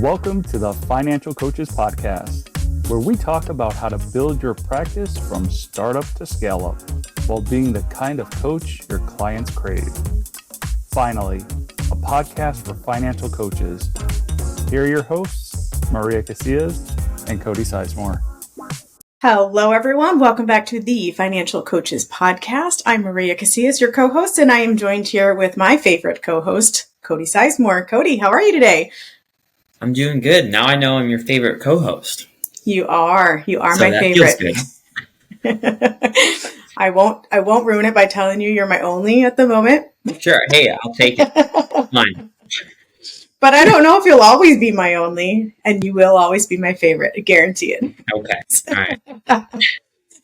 Welcome to the Financial Coaches Podcast, where we talk about how to build your practice from startup to scale up while being the kind of coach your clients crave. Finally, a podcast for financial coaches. Here are your hosts, Maria Casillas and Cody Sizemore. Hello, everyone. Welcome back to the Financial Coaches Podcast. I'm Maria Casillas, your co-host, and I am joined here with my favorite co-host, Cody Sizemore. Cody, how are you today? I'm doing good. Now I know I'm your favorite co-host. You are So my that favorite. feels good. I won't ruin it by telling you you're my only at the moment. Sure. Hey, I'll take it. Fine. But I don't know if you'll always be my only, and you will always be my favorite. I guarantee it. Okay. All right.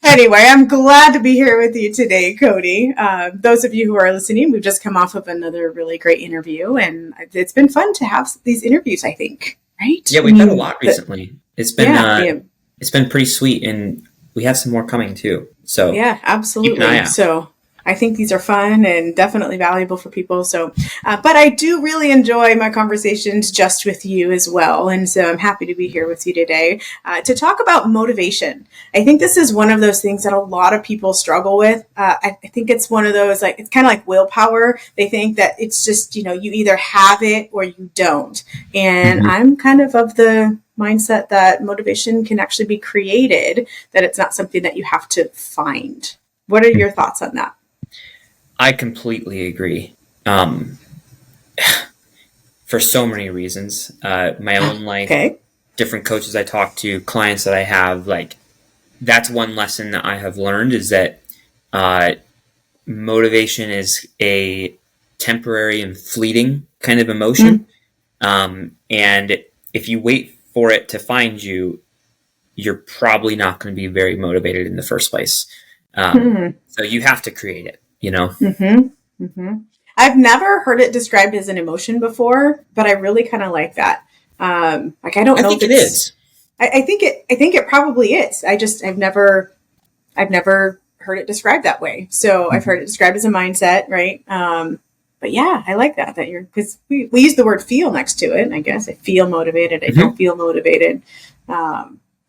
Anyway, I'm glad to be here with you today, Cody. Those of you who are listening, we've just come off of another really great interview, and it's been fun to have these interviews, I think, right? Yeah, we've had a lot recently. It's been it's been pretty sweet, and we have some more coming too. So yeah, absolutely. Keep an eye out. So I think these are fun and definitely valuable for people. So, but I do really enjoy my conversations just with you as well. And so I'm happy to be here with you today to talk about motivation. I think this is one of those things that a lot of people struggle with. I think it's one of those, like, it's kind of like willpower. They think that it's just, you either have it or you don't. And I'm kind of the mindset that motivation can actually be created, that it's not something that you have to find. What are your thoughts on that? I completely agree. For so many reasons, my own life, different coaches I talk to, clients that I have, like, that's one lesson that I have learned is that motivation is a temporary and fleeting kind of emotion. And if you wait for it to find you, you're probably not going to be very motivated in the first place. So you have to create it. I've never heard it described as an emotion before, but I really kind of like that. I don't know think if it is. I think it probably is. I've never heard it described that way. So I've heard it described as a mindset, right? But yeah, I like that because we use the word feel next to it. I guess I feel motivated. I don't feel motivated.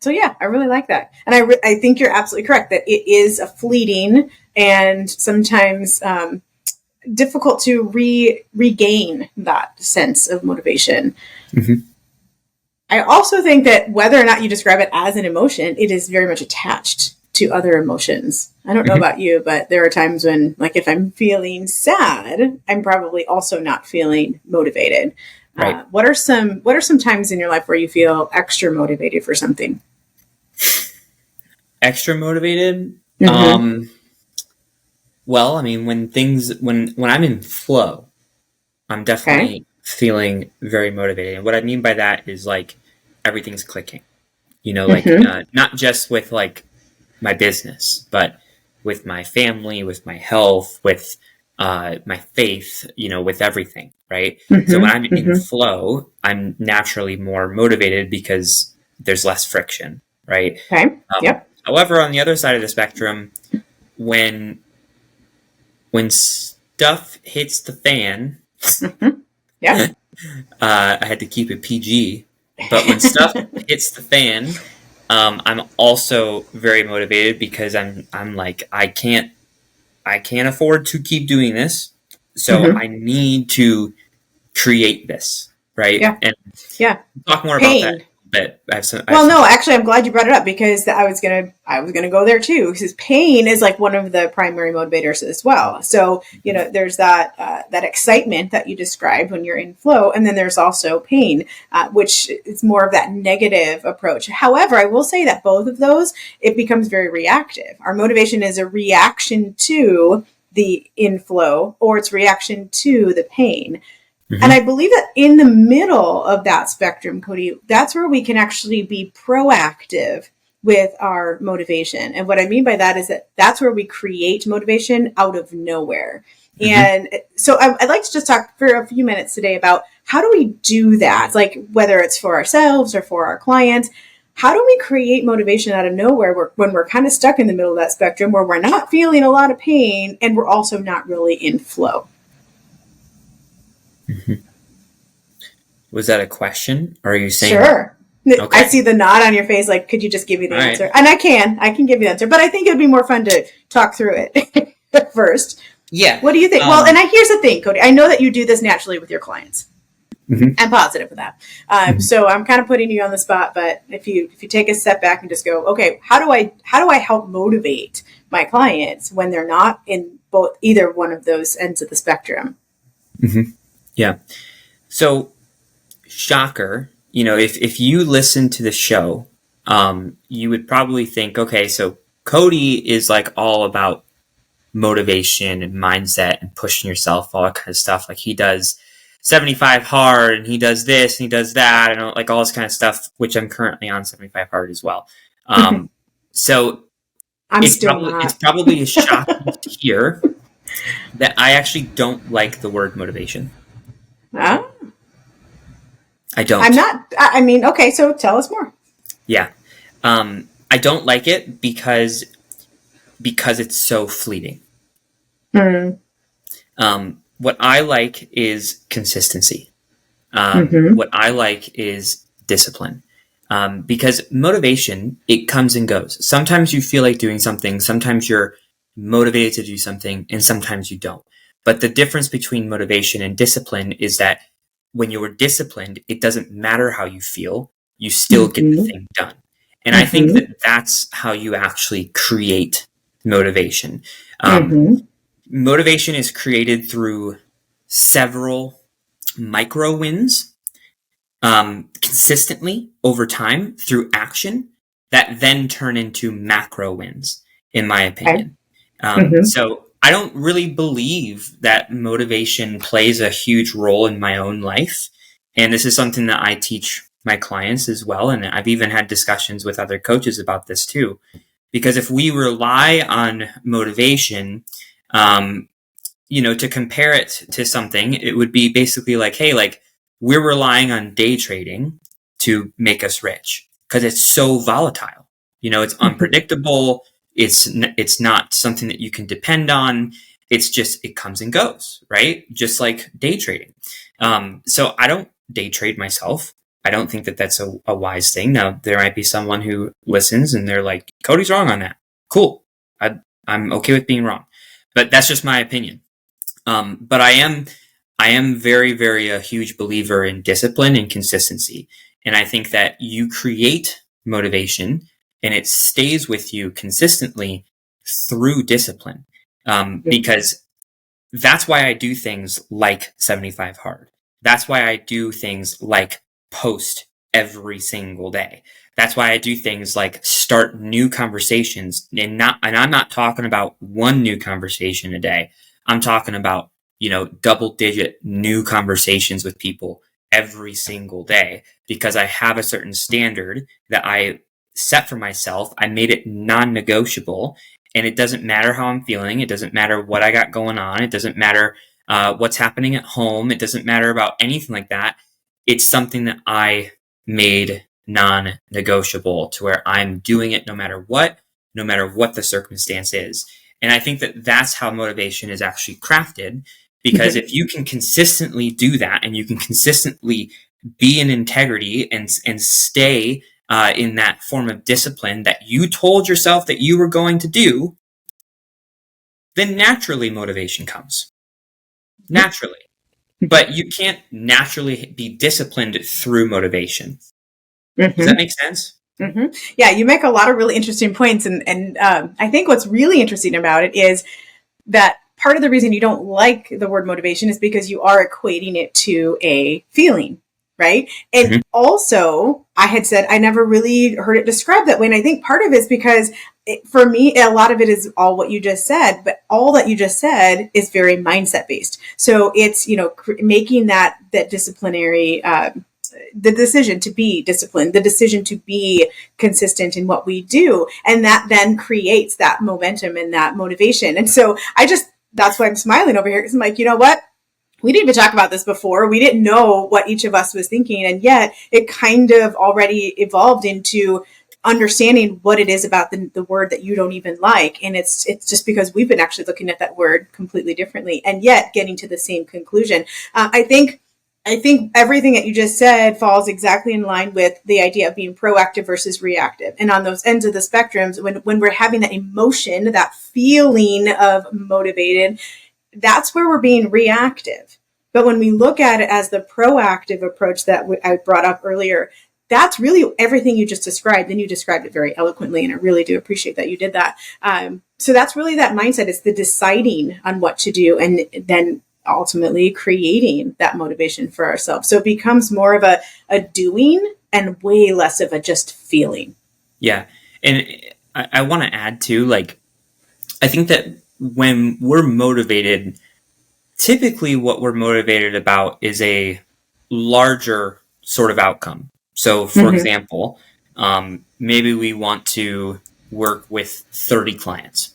So yeah, I really like that. And I think you're absolutely correct that it is a fleeting and sometimes difficult to regain that sense of motivation. I also think that whether or not you describe it as an emotion, it is very much attached to other emotions. I don't know about you, but there are times when, like, if I'm feeling sad, I'm probably also not feeling motivated. Right. What are some times in your life where you feel extra motivated for something? Extra motivated? Well, I mean, when I'm in flow, I'm definitely feeling very motivated. And what I mean by that is, like, everything's clicking, not just with, like, my business, but with my family, with my health, with my faith, with everything, right? So when I'm in flow, I'm naturally more motivated because there's less friction, right? However, on the other side of the spectrum, when stuff hits the fan, I had to keep it PG, but when stuff hits the fan, I'm also very motivated because I'm like, I can't afford to keep doing this, so I need to create this, right? And talk more about that. But actually, I'm glad you brought it up because I was gonna go there too. Because pain is like one of the primary motivators as well. So there's that excitement that you described when you're in flow, and then there's also pain, which is more of that negative approach. However, I will say that both of those, it becomes very reactive. Our motivation is a reaction to the inflow, or it's reaction to the pain. And I believe that in the middle of that spectrum, Cody, that's where we can actually be proactive with our motivation. And what I mean by that is that that's where we create motivation out of nowhere. And so I'd like to just talk for a few minutes today about how do we do that? Like, whether it's for ourselves or for our clients, how do we create motivation out of nowhere when we're kind of stuck in the middle of that spectrum, where we're not feeling a lot of pain and we're also not really in flow? Was that a question? Or are you saying? Sure. Okay. I see the nod on your face. Like, could you just give me the All answer? right. And I can give you the answer, but I think it would be more fun to talk through it first. Yeah. What do you think? Well, and here's the thing, Cody. I know that you do this naturally with your clients. I'm positive of that. So I'm kind of putting you on the spot, but if you take a step back and just go, okay, how do I help motivate my clients when they're not in either one of those ends of the spectrum? Yeah. So, shocker, if you listen to the show, you would probably think, okay, so Cody is like all about motivation and mindset and pushing yourself, all that kind of stuff. Like he does 75 hard and he does this and he does that and like all this kind of stuff, which I'm currently on 75 hard as well. So it's probably a shocking to hear that I actually don't like the word motivation. I don't. I'm not. I mean, okay, so tell us more. Yeah. I don't like it because it's so fleeting. What I like is consistency. What I like is discipline. Because motivation, it comes and goes. Sometimes you feel like doing something. Sometimes you're motivated to do something and sometimes you don't. But the difference between motivation and discipline is that when you're disciplined, it doesn't matter how you feel. You still get the thing done. And I think that that's how you actually create motivation. Motivation is created through several micro wins consistently over time through action that then turn into macro wins, in my opinion. So I don't really believe that motivation plays a huge role in my own life. And this is something that I teach my clients as well. And I've even had discussions with other coaches about this too. Because if we rely on motivation, to compare it to something, it would be basically like, hey, like we're relying on day trading to make us rich because it's so volatile. It's unpredictable. It's not something that you can depend on. It's just, it comes and goes, right? Just like day trading. So I don't day trade myself. I don't think that that's a wise thing. Now, there might be someone who listens and they're like, Cody's wrong on that. Cool. I'm okay with being wrong, but that's just my opinion. But I am very, very a huge believer in discipline and consistency. And I think that you create motivation and it stays with you consistently through discipline. Because that's why I do things like 75 hard. That's why I do things like post every single day. That's why I do things like start new conversations and I'm not talking about one new conversation a day. I'm talking about, double digit new conversations with people every single day because I have a certain standard that I set for myself. I made it non-negotiable and it doesn't matter how I'm feeling. It doesn't matter what I got going on. It doesn't matter what's happening at home. It doesn't matter about anything like that. It's something that I made non-negotiable to where I'm doing it no matter what the circumstance is. And I think that that's how motivation is actually crafted, because if you can consistently do that and you can consistently be in integrity and stay in that form of discipline that you told yourself that you were going to do, then naturally motivation comes. Naturally. But you can't naturally be disciplined through motivation. Does that make sense? Yeah, you make a lot of really interesting points. And I think what's really interesting about it is that part of the reason you don't like the word motivation is because you are equating it to a feeling, right? And also, I had said I never really heard it described that way. And I think part of it is because for me, a lot of it is all what you just said, but all that you just said is very mindset based. So it's, making that disciplinary, the decision to be disciplined, the decision to be consistent in what we do. And that then creates that momentum and that motivation. And so that's why I'm smiling over here. Because I'm like, you know what? We didn't even talk about this before. We didn't know what each of us was thinking. And yet it kind of already evolved into understanding what it is about the word that you don't even like. And it's just because we've been actually looking at that word completely differently and yet getting to the same conclusion. I think I think everything that you just said falls exactly in line with the idea of being proactive versus reactive. And on those ends of the spectrums, when we're having that emotion, that feeling of motivated, that's where we're being reactive. But when we look at it as the proactive approach that I brought up earlier, that's really everything you just described. And you described it very eloquently. And I really do appreciate that you did that. So that's really that mindset. It's the deciding on what to do and then ultimately creating that motivation for ourselves. So it becomes more of a doing and way less of a just feeling. Yeah. And I want to add too, like, I think that when we're motivated, typically what we're motivated about is a larger sort of outcome. So, for example, maybe we want to work with 30 clients,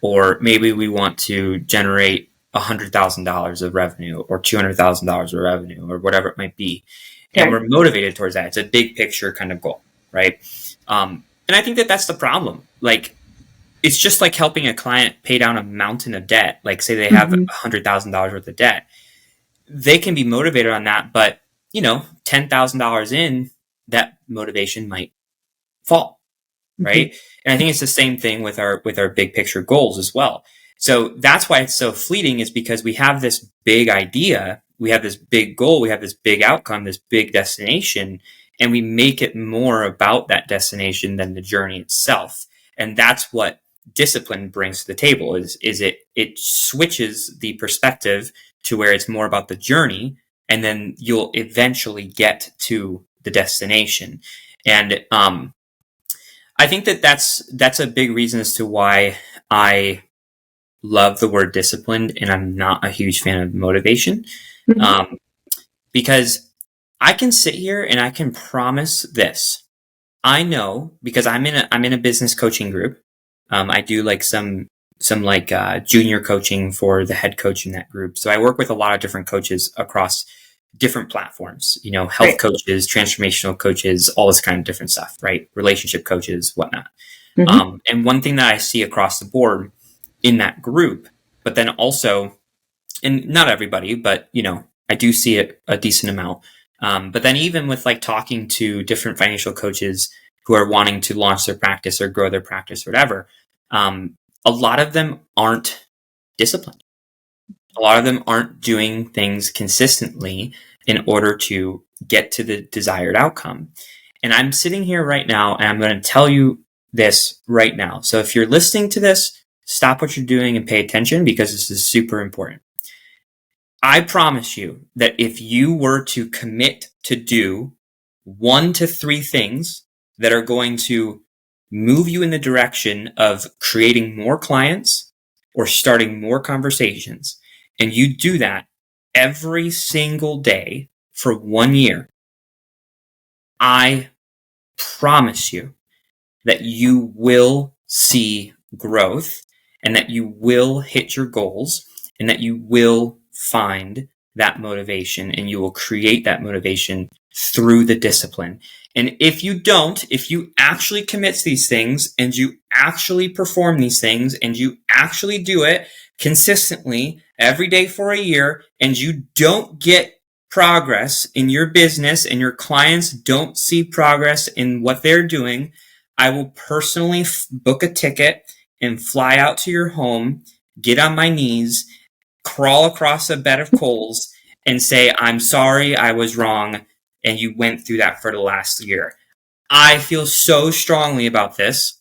or maybe we want to generate $100,000 of revenue or $200,000 of revenue or whatever it might be. And we're motivated towards that. It's a big picture kind of goal, right? And I think that that's the problem. Like, it's just like helping a client pay down a mountain of debt. Like, say they have $100,000 worth of debt. They can be motivated on that, but, $10,000 in, that motivation might fall, right? And I think it's the same thing with our big picture goals as well. So that's why it's so fleeting, is because we have this big idea, we have this big goal, we have this big outcome, this big destination, and we make it more about that destination than the journey itself. And that's what discipline brings to the table, is it switches the perspective to where it's more about the journey, and then you'll eventually get to the destination. And I think that that's a big reason as to why I love the word disciplined and I'm not a huge fan of motivation. Because I can sit here and I can promise this. I know, because I'm in a business coaching group. I do like some junior coaching for the head coach in that group. So I work with a lot of different coaches across different platforms, health coaches, transformational coaches, all this kind of different stuff, right? Relationship coaches, whatnot. And one thing that I see across the board in that group, but then also, and not everybody, but, I do see it a decent amount. But then even with like talking to different financial coaches who are wanting to launch their practice or grow their practice or whatever, a lot of them aren't disciplined. A lot of them aren't doing things consistently in order to get to the desired outcome. And I'm sitting here right now and I'm going to tell you this right now. So if you're listening to this, stop what you're doing and pay attention, because this is super important. I promise you that if you were to commit to do 1 to 3 things that are going to move you in the direction of creating more clients or starting more conversations, and you do that every single day for 1 year, I promise you that you will see growth and that you will hit your goals and that you will find that motivation, and you will create that motivation through the discipline. And if you don't, if you actually commit to these things and you actually perform these things and you actually do it consistently every day for a year, and you don't get progress in your business and your clients don't see progress in what they're doing, I will personally book a ticket and fly out to your home, get on my knees, crawl across a bed of coals, and say, I'm sorry, I was wrong, and you went through that for the last year. I feel so strongly about this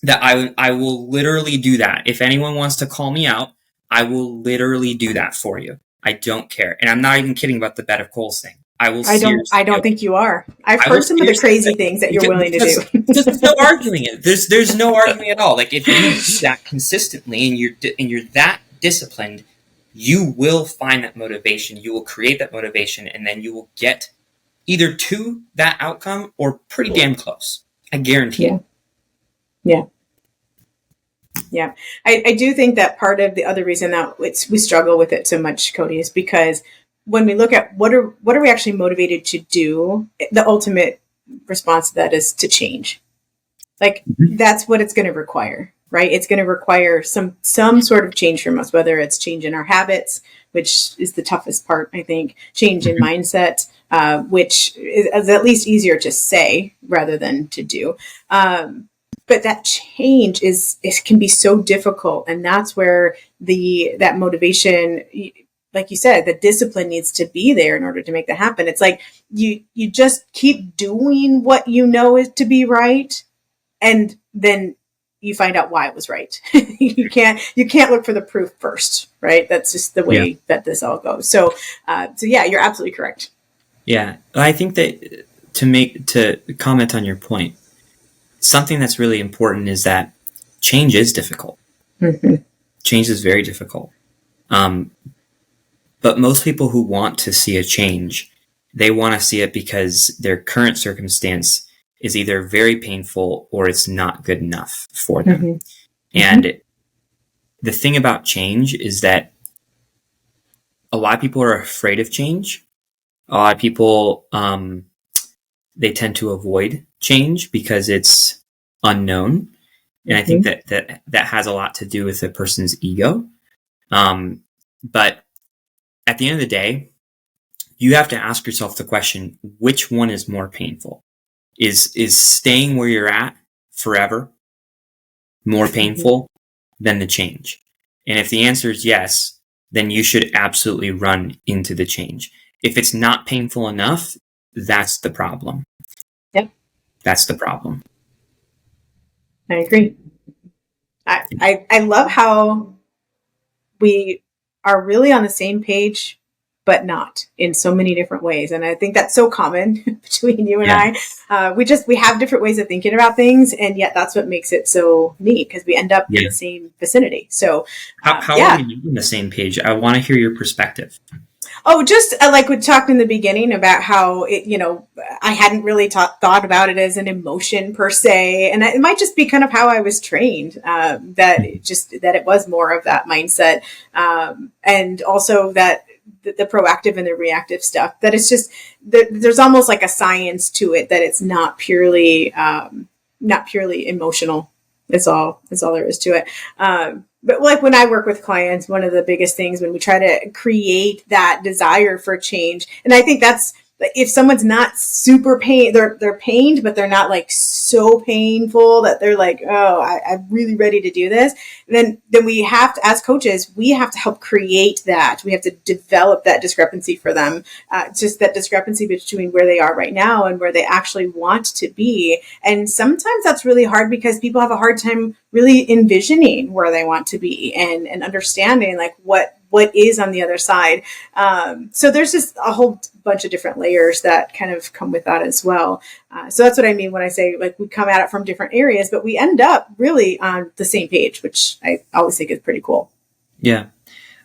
that I will literally do that. If anyone wants to call me out, I will literally do that for you. I don't care. And I'm not even kidding about the bed of coals thing. I don't think you are. I've heard some of the crazy things that you're willing to do. There's no arguing it. There's no arguing at all. Like, if you do that consistently and you're that disciplined, you will find that motivation. You will create that motivation, and then you will get either to that outcome or pretty damn close. I guarantee it. Yeah. I do think that part of the other reason that we struggle with it so much, Cody, is because when we look at what are we actually motivated to do, the ultimate response to that is to change. Like, that's what it's going to require, right? It's going to require some sort of change from us, whether it's change in our habits, which is the toughest part, I think. Change in mindset, which is at least easier to say rather than to do. But that change can be so difficult, and that's where that motivation, like you said, the discipline needs to be there in order to make that happen. It's like you just keep doing what you know is to be right, and then you find out why it was right. you can't look for the proof first, right? That's just the way that this all goes. So yeah, you're absolutely correct. Yeah, I think that to comment on your point, something that's really important is that change is difficult. Mm-hmm. Change is very difficult. But most people who want to see a change, they want to see it because their current circumstance is either very painful or it's not good enough for them. Mm-hmm. And the thing about change is that a lot of people are afraid of change. A lot of people, they tend to avoid change because it's unknown. And I think that has a lot to do with a person's ego. But at the end of the day, you have to ask yourself the question, which one is more painful? Is staying where you're at forever more painful than the change? And if the answer is yes, then you should absolutely run into the change. If it's not painful enough, that's the problem. Yep. That's the problem. I agree. I love how we are really on the same page, but not in so many different ways. And I think that's so common between you and I. We have different ways of thinking about things, and yet that's what makes it so neat, because we end up in the same vicinity. So how are we on the same page? I want to hear your perspective. Oh, just like we talked in the beginning about how I hadn't really thought about it as an emotion per se, and it might just be kind of how I was trained. That it was more of that mindset, and also that the proactive and the reactive stuff. That it's just there's almost like a science to it, that it's not purely emotional. It's all there is to it. But like when I work with clients, one of the biggest things when we try to create that desire for change, and I think that's, if someone's not super they're pained, but they're not like so painful that they're like, oh, I'm really ready to do this. Then we have to, as coaches, we have to help create that. We have to develop that discrepancy for them. Just that discrepancy between where they are right now and where they actually want to be. And sometimes that's really hard because people have a hard time really envisioning where they want to be and understanding like what is on the other side. So there's just a whole bunch of different layers that kind of come with that as well. So that's what I mean when I say like we come at it from different areas, but we end up really on the same page, which I always think is pretty cool. Yeah.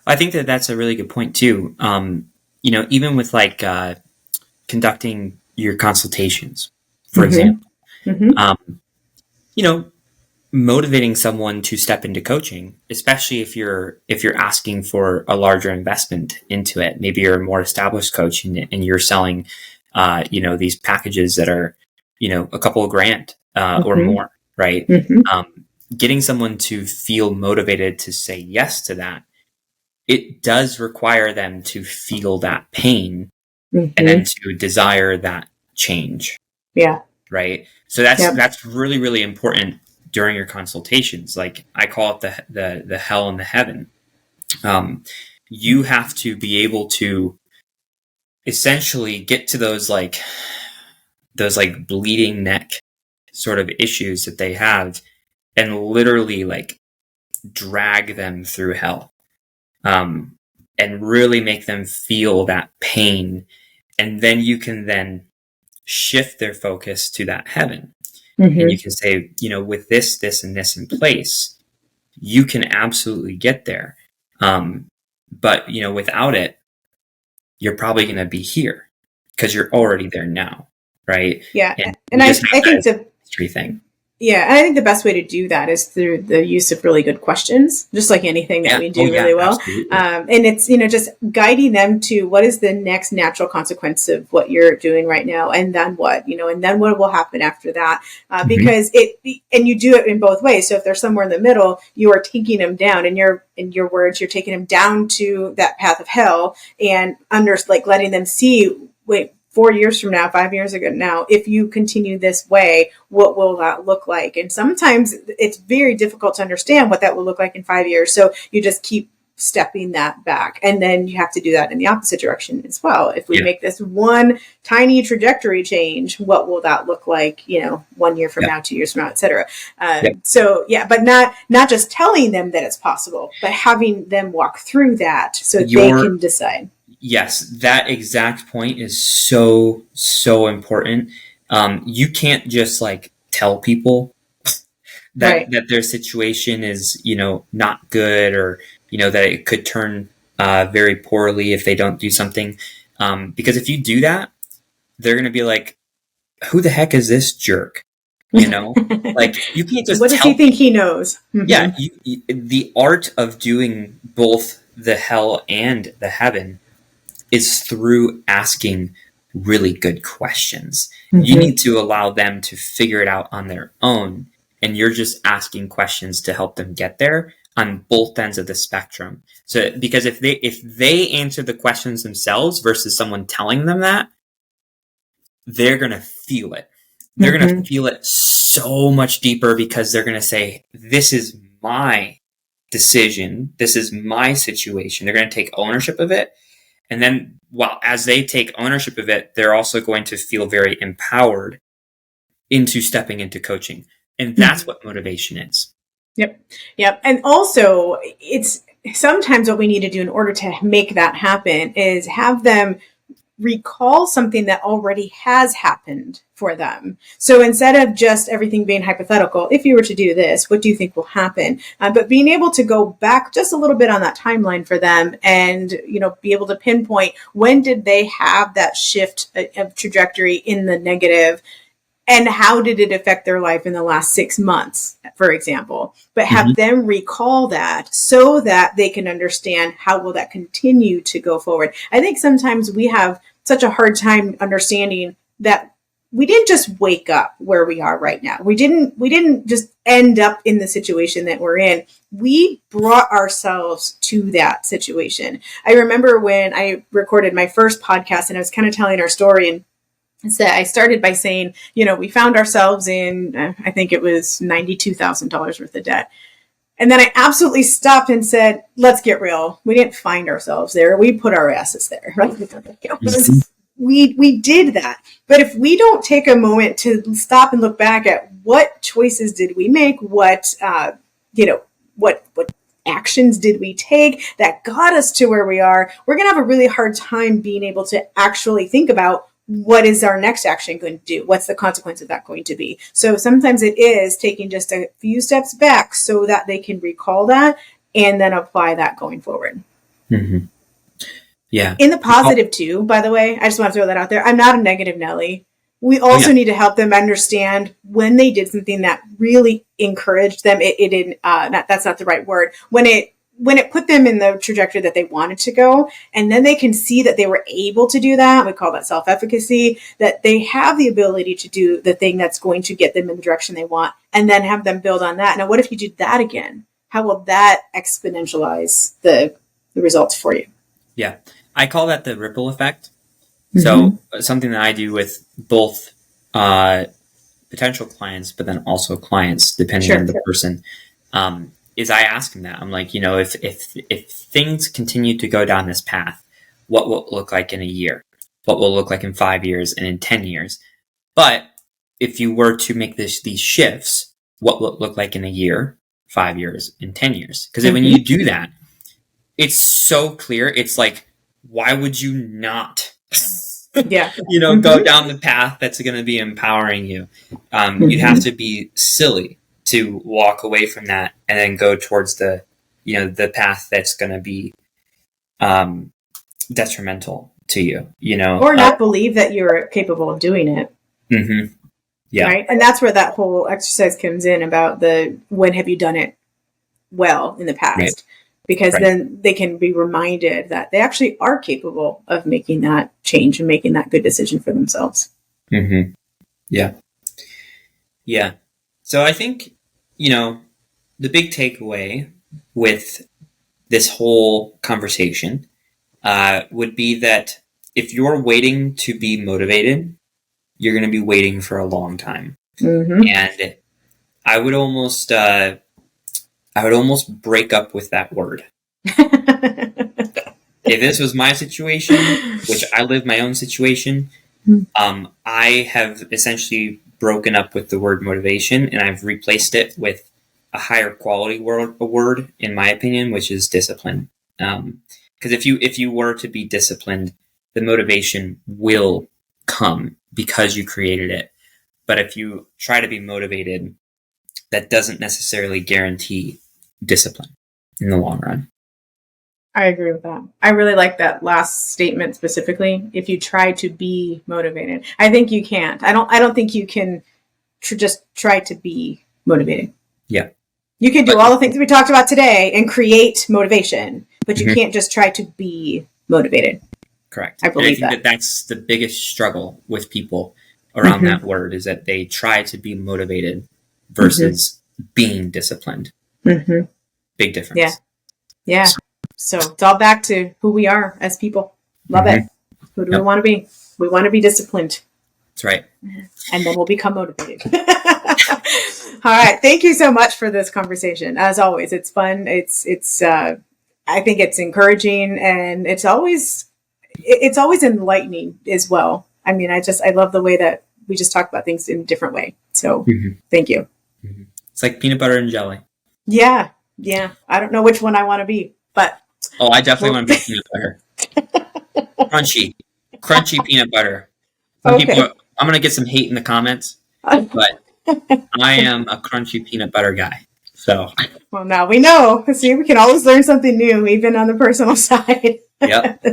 I think that that's a really good point too. Even with like conducting your consultations, for example, motivating someone to step into coaching, especially if you're asking for a larger investment into it. Maybe you're a more established coach and you're selling, these packages that are, a couple of grand or more, right? Getting someone to feel motivated to say yes to that, it does require them to feel that pain and then to desire that change. Yeah. Right. So that's really, really important during your consultations. Like I call it the hell and the heaven. You have to be able to essentially get to those bleeding neck sort of issues that they have and literally like drag them through hell, and really make them feel that pain. And then you can then shift their focus to that heaven. And you can say, with this, and this in place, you can absolutely get there. But, without it, you're probably going to be here because you're already there now. Right. Yeah. And I think the history thing. Yeah, and I think the best way to do that is through the use of really good questions, just like anything that Yeah. we Oh do yeah, really well. absolutely. And it's, just guiding them to what is the next natural consequence of what you're doing right now, and then what, and then what will happen after that. Hmm. Because and you do it in both ways. So if they're somewhere in the middle, you are taking them down, in your words, you're taking them down to that path of hell, and like letting them see, wait, 4 years from now, 5 years ago now, if you continue this way, what will that look like? And sometimes it's very difficult to understand what that will look like in 5 years. So you just keep stepping that back. And then you have to do that in the opposite direction as well. If we Yeah. make this one tiny trajectory change, what will that look like, 1 year from Yeah. now, 2 years from now, et cetera. Yeah. So yeah, but not just telling them that it's possible, but having them walk through that so they can decide. Yes, that exact point is so, so important. You can't just like tell people that Right. their situation is, not good, or, that it could turn very poorly if they don't do something. Because if you do that, they're going to be like, who the heck is this jerk? Like you can't just What does he tell think people. he knows? Yeah, the art of doing both the hell and the heaven is through asking really good questions. You Mm-hmm. need to allow them to figure it out on their own, and you're just asking questions to help them get there on both ends of the spectrum. So because if they answer the questions themselves versus someone telling them that, they're going to feel it. They're going to Mm-hmm. feel it so much deeper because they're going to say, this is my decision. This is my situation. They're going to take ownership of it. And then, well, as they take ownership of it, they're also going to feel very empowered into stepping into coaching. And that's Mm-hmm. what motivation is. Yep. Yep. And also, it's sometimes what we need to do in order to make that happen is have them recall something that already has happened for them. So instead of just everything being hypothetical, if you were to do this, what do you think will happen? But being able to go back just a little bit on that timeline for them, and be able to pinpoint when did they have that shift of trajectory in the negative, and how did it affect their life in the last 6 months, for example. But have Mm-hmm. them recall that so that they can understand how will that continue to go forward. I think sometimes we have such a hard time understanding that we didn't just wake up where we are right now. We didn't just end up in the situation that we're in. We brought ourselves to that situation. I remember when I recorded my first podcast and I was kind of telling our story, and so I started by saying, we found ourselves in, I think it was $92,000 worth of debt. And then I absolutely stopped and said, let's get real. We didn't find ourselves there. We put our asses there, right? Mm-hmm. We did that. But if we don't take a moment to stop and look back at what choices did we make, what actions did we take that got us to where we are, we're going to have a really hard time being able to actually think about what is our next action going to do? What's the consequence of that going to be? So sometimes it is taking just a few steps back so that they can recall that and then apply that going forward. Mm-hmm. Yeah. In the positive too, by the way, I just want to throw that out there. I'm not a negative Nelly. We Oh also yeah. need to help them understand when they did something that really encouraged them. That's not the right word. When it put them in the trajectory that they wanted to go, and then they can see that they were able to do that. We call that self-efficacy, that they have the ability to do the thing that's going to get them in the direction they want, and then have them build on that. Now, what if you do that again? How will that exponentialize the results for you? Yeah. I call that the ripple effect. Mm-hmm. So something that I do with both uh, potential clients, but then also clients, depending on Sure. the person, is I ask them that. I'm like, if things continue to go down this path, what will it look like in a year? What will it look like in 5 years and in 10 years? But if you were to make these shifts, what will it look like in a year, 5 years, and 10 years? Because when Mm-hmm. you do that, it's so clear. It's like, why would you not Yeah. go Mm-hmm. down the path that's going to be empowering you? You'd have Mm-hmm. to be silly to walk away from that and then go towards the path that's going to be um, detrimental to you. Or not believe that you're capable of doing it. Mm-hmm. Yeah. Right. And that's where that whole exercise comes in about the when have you done it well in the past? Right. Because Right. then they can be reminded that they actually are capable of making that change and making that good decision for themselves. Mm-hmm. Yeah. Yeah. So I think, the big takeaway with this whole conversation would be that if you're waiting to be motivated, you're going to be waiting for a long time. Mm-hmm. And I would almost break up with that word. If this was my situation, which I live my own situation, I have essentially broken up with the word motivation, and I've replaced it with a higher quality word, in my opinion, which is discipline. Because if you were to be disciplined, the motivation will come because you created it. But if you try to be motivated, that doesn't necessarily guarantee discipline in the long run. I agree with that. I really like that last statement specifically. If you try to be motivated, I think you can't. I don't think you can just try to be motivated. Yeah. You can do all the things we talked about today and create motivation, but you Mhm. can't just try to be motivated. Correct. I believe and I think that. that's the biggest struggle with people around Mhm. that word, is that they try to be motivated versus being disciplined. Mm-hmm. Big difference. Yeah. Yeah. So it's all back to who we are as people. Love it. Who do we want to be? We want to be disciplined. That's right. And then we'll become motivated. All right. Thank you so much for this conversation. As always, it's fun. It's I think it's encouraging, and it's always enlightening as well. I mean, I love the way that we just talk about things in a different way. So thank you. Mm-hmm. It's like peanut butter and jelly. Yeah. Yeah. I don't know which one I want to be, but. Oh, I definitely want to be peanut butter. Crunchy peanut butter. Some people I'm going to get some hate in the comments, but I am a crunchy peanut butter guy. So. Well, now we know. See, we can always learn something new, even on the personal side. Yep.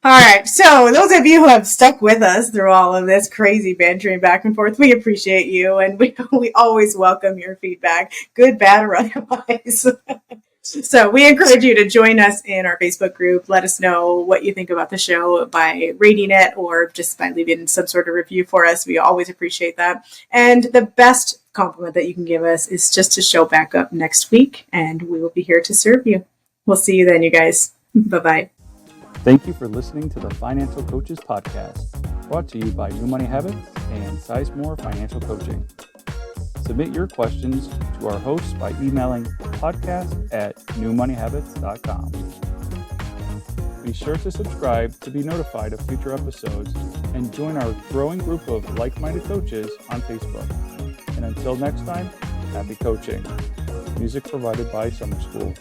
All right. So those of you who have stuck with us through all of this crazy bantering back and forth, we appreciate you. And we always welcome your feedback, good, bad, or otherwise. So we encourage you to join us in our Facebook group. Let us know what you think about the show by rating it or just by leaving some sort of review for us. We always appreciate that. And the best compliment that you can give us is just to show back up next week, and we will be here to serve you. We'll see you then, you guys. Bye-bye. Thank you for listening to the Financial Coaches Podcast, brought to you by New Money Habits and Sizemore Financial Coaching. Submit your questions to our hosts by emailing podcast@newmoneyhabits.com. Be sure to subscribe to be notified of future episodes and join our growing group of like-minded coaches on Facebook. And until next time, happy coaching. Music provided by Summer School.